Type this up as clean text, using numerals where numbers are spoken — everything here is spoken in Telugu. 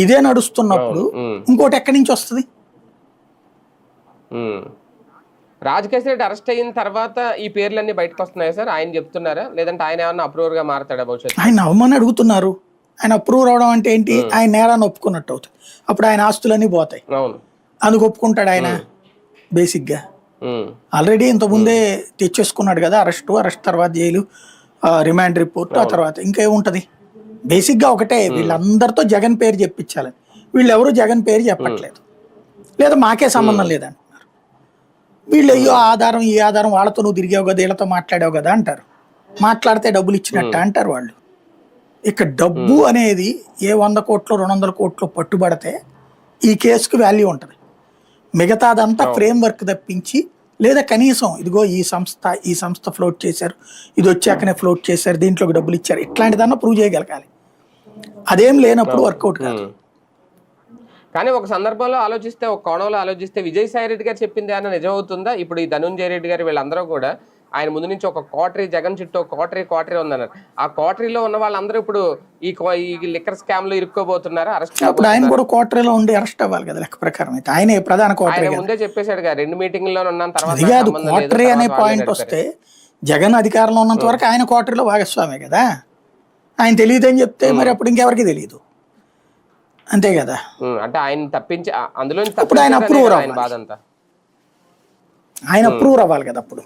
ఇదే నడుస్తున్నప్పుడు ఇంకోటి ఎక్కడి నుంచి వస్తుంది? రాజకేశ్ రెడ్డి అరెస్ట్ అయిన తర్వాత ఈ పేర్లన్నీ బయటకు వస్తున్నాయా సార్? ఆయన చెప్తున్నారా, లేదంటే ఆయన ఏమన్నా అప్రూవర్ గా మారతాడా భవిష్యత్తు? ఆయన అవ్వమని అడుగుతున్నారు. ఆయన అప్రూవ్ అవడం అంటే ఏంటి? ఆయన నేరాన్ని ఒప్పుకున్నట్టు అవుతుంది. అప్పుడు ఆయన ఆస్తులన్నీ పోతాయి. అవును, అందుకు ఒప్పుకుంటాడు ఆయన బేసిక్గా. ఆల్రెడీ ఇంతకుముందే తెచ్చేసుకున్నాడు కదా, అరెస్ట్ తర్వాత జైలు, రిమాండ్ రిపోర్ట్, ఆ తర్వాత ఇంకేముంటది? బేసిక్గా ఒకటే, వీళ్ళందరితో జగన్ పేరు చెప్పించాలని. వీళ్ళెవరూ జగన్ పేరు చెప్పట్లేదు, లేదా మాకే సంబంధం లేదంటున్నారు. వీళ్ళు అయ్యో ఆధారం ఈ ఆధారం, వాళ్ళతో నువ్వు తిరిగావు కదా, వీళ్ళతో మాట్లాడావు కదా అంటారు. మాట్లాడితే డబ్బులు ఇచ్చినట్ట అంటారు వాళ్ళు. ఇక డబ్బు అనేది ఏ 100 కోట్లు 200 కోట్లు పట్టుబడితే ఈ కేసుకు వాల్యూ ఉంటుంది. మిగతాదంతా ఫ్రేమ్ వర్క్ తప్పించి, లేదా కనీసం ఇదిగో ఈ సంస్థ ఫ్లోట్ చేశారు, ఇది వచ్చాకనే ఫ్లోట్ చేశారు, దీంట్లోకి డబ్బులు ఇచ్చారు, ఇట్లాంటిదన్నా ప్రూవ్ చేయగలగాలి. అదేం లేనప్పుడు వర్కౌట్ కాదు. కానీ ఒక సందర్భంలో ఆలోచిస్తే, ఒక కోణంలో ఆలోచిస్తే, విజయసాయి రెడ్డి గారు చెప్పింది ఏమన్నా నిజమవుతుందా? ఇప్పుడు ఈ ధనుంజయ రెడ్డి గారు వీళ్ళందరూ కూడా ఆయన ముందు నుంచి ఒక కోటరీ, జగన్ చుట్టూ ఒక కోటరీ ఉందన్నారు. ఆ కోటరీలో ఉన్న వాళ్ళందరూ ఇప్పుడు ఈ లిక్కర్ స్కామ్ లో ఇరుక్కోబోతున్నారు, అరెస్ట్. అప్పుడు ఆయన కూడా కోటరీలో ఉండి అరెస్ట్ అవ్వాలి కదా లెక్క ప్రకారం. అయితే ఆయన ప్రధాన కోటరీ ముందే చెప్పేశాడు కదా, 2 మీటింగ్లో ఉన్నాను తర్వాత. అది కాదు, కోటరీ అనే పాయింట్ వస్తే జగన్ అధికారంలో ఉన్నంత వరకు ఆయన కోటరీలో భాగస్వామే కదా. ఆయన తెలియదని చెప్తే మరి అప్పుడు ఇంకెవరికి తెలియదు, అంతే కదా. అంటే ఆయన తప్పించి అందులో ఆయన అప్రూవ్ అవ్వాలి కదా అప్పుడు.